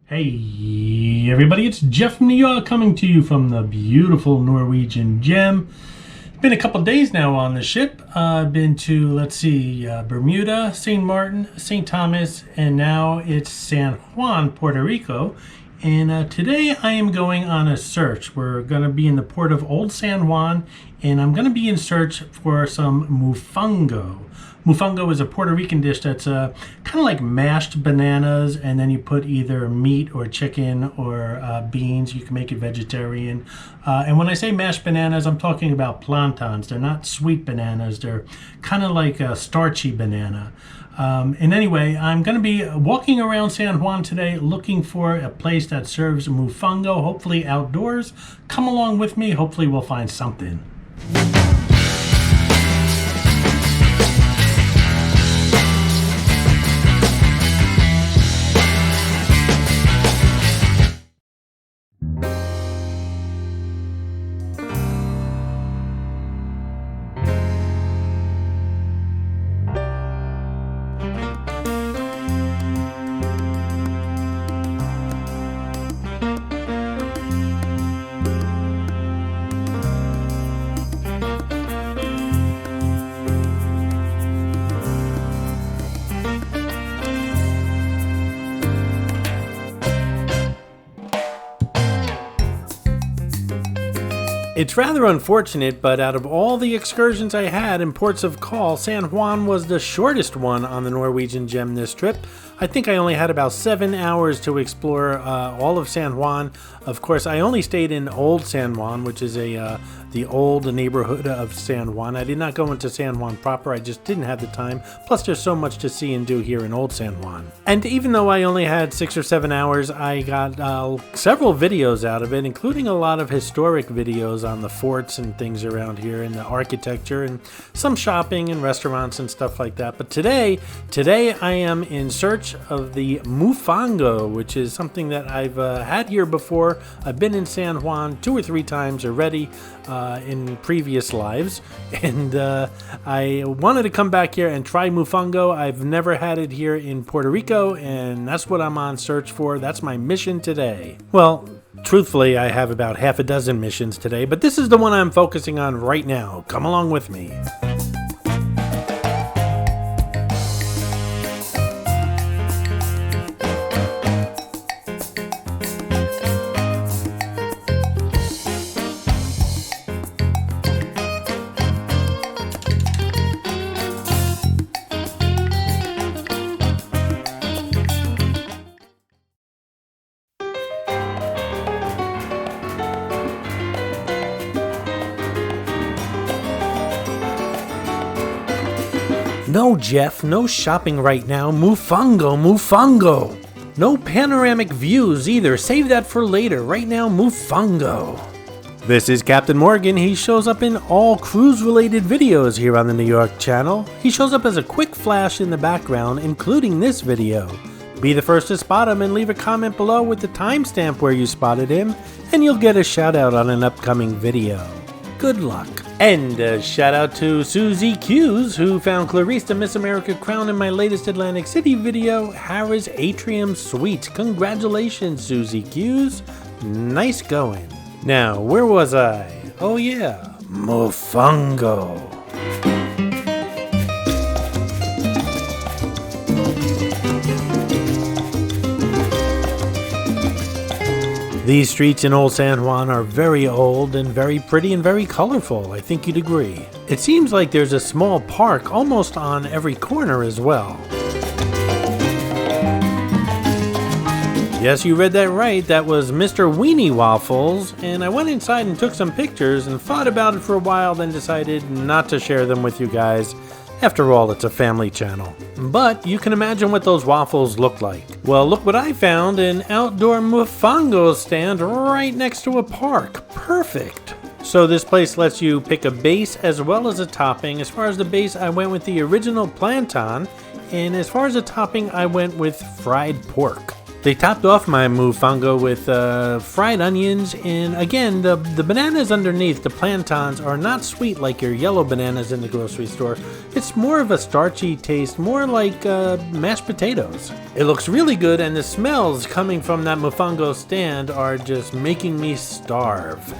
Hey everybody, it's Jeff from Yawk coming to you from the beautiful Norwegian gem. Been a couple days now on the ship. I've been to, Bermuda, St. Martin, St. Thomas, and now it's San Juan, Puerto Rico. And today I am going on a search. We're going to be in the port of Old San Juan, and I'm going to be in search for some mofongo. Mofongo is a Puerto Rican dish that's kind of like mashed bananas, and then you put either meat or chicken or beans. You can make it vegetarian. And when I say mashed bananas, I'm talking about plantains. They're not sweet bananas. They're kind of like a starchy banana. And anyway, I'm going to be walking around San Juan today looking for a place that serves mofongo, hopefully outdoors. Come along with me. Hopefully we'll find something. It's rather unfortunate, but out of all the excursions I had in ports of call, San Juan was the shortest one on the Norwegian gem this trip. I think I only had about 7 hours to explore all of San Juan. Of course, I only stayed in Old San Juan, which is the old neighborhood of San Juan. I did not go into San Juan proper. I just didn't have the time. Plus, there's so much to see and do here in Old San Juan. And even though I only had 6 or 7 hours, I got several videos out of it, including a lot of historic videos on the forts and things around here and the architecture and some shopping and restaurants and stuff like that. But today I am in search of the mofongo, which is something that I've had here before. I've been in San Juan 2 or 3 times already in previous lives, and I wanted to come back here and try mofongo. I've never had it here in Puerto Rico, and that's what I'm on search for. That's my mission today. Well, truthfully, I have about half a dozen missions today, but this is the one I'm focusing on right now. Come along with me. No, Jeff, no shopping right now. Mofongo. No panoramic views either. Save that for later. Right now, mofongo. This is Captain Morgan. He shows up in all cruise-related videos here on the New York channel. He shows up as a quick flash in the background, including this video. Be the first to spot him and leave a comment below with the timestamp where you spotted him, and you'll get a shout out on an upcoming video. Good luck. And a shout out to Susie Q's, who found Clarice the Miss America crown in my latest Atlantic City video, Harrah's Atrium Suite. Congratulations, Susie Q's. Nice going. Now, where was I? Oh yeah, mofongo. These streets in Old San Juan are very old and very pretty and very colorful. I think you'd agree. It seems like there's a small park almost on every corner as well. Yes, you read that right. That was Mr. Weenie Waffles, and I went inside and took some pictures and thought about it for a while, then decided not to share them with you guys. After all, it's a family channel. But you can imagine what those waffles look like. Well, look what I found, an outdoor mofongo stand right next to a park. Perfect. So this place lets you pick a base as well as a topping. As far as the base, I went with the original plantain, and as far as the topping, I went with fried pork. They topped off my mofongo with fried onions, and again, the bananas underneath, the plantains, are not sweet like your yellow bananas in the grocery store. It's more of a starchy taste, more like mashed potatoes. It looks really good, and the smells coming from that mofongo stand are just making me starve.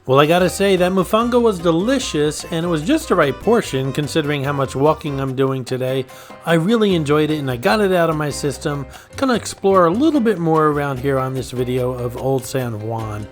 Well, I gotta say, that mofongo was delicious, and it was just the right portion considering how much walking I'm doing today. I really enjoyed it, and I got it out of my system. Gonna explore a little bit more around here on this video of Old San Juan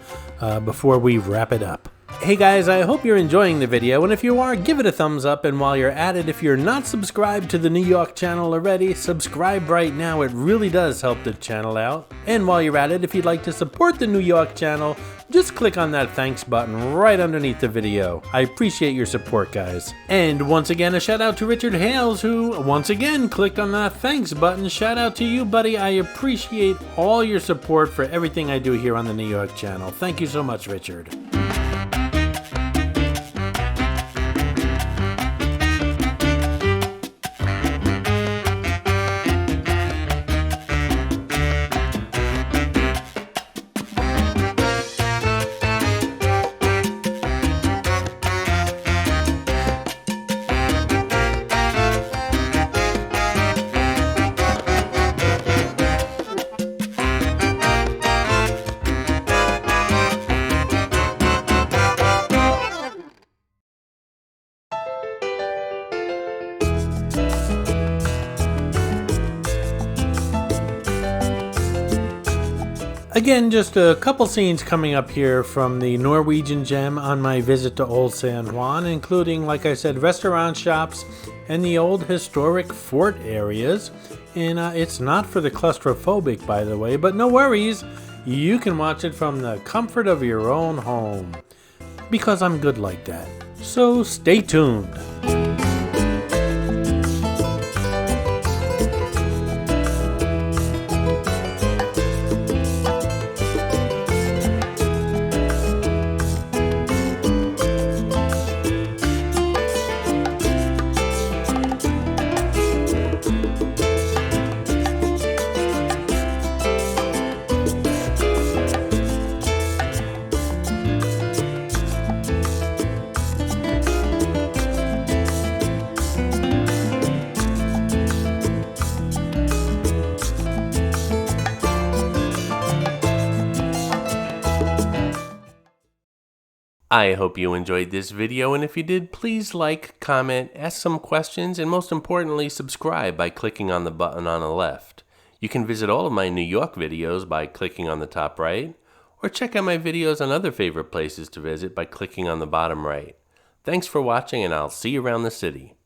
before we wrap it up. Hey guys, I hope you're enjoying the video, and if you are, give it a thumbs up, and while you're at it, if you're not subscribed to the New Yawk channel already, subscribe right now. It really does help the channel out. And while you're at it, if you'd like to support the New Yawk channel, just click on that thanks button right underneath the video. I appreciate your support, guys. And once again, a shout out to Richard Hales, who once again clicked on that thanks button. Shout out to you, buddy. I appreciate all your support for everything I do here on the New Yawk channel. Thank you so much, Richard. Again, just a couple scenes coming up here from the Norwegian gem on my visit to Old San Juan, including, like I said, restaurant shops and the old historic fort areas. And it's not for the claustrophobic, by the way, but no worries. You can watch it from the comfort of your own home, because I'm good like that. So stay tuned. I hope you enjoyed this video, and if you did, please like, comment, ask some questions, and most importantly, subscribe by clicking on the button on the left. You can visit all of my New York videos by clicking on the top right, or check out my videos on other favorite places to visit by clicking on the bottom right. Thanks for watching, and I'll see you around the city.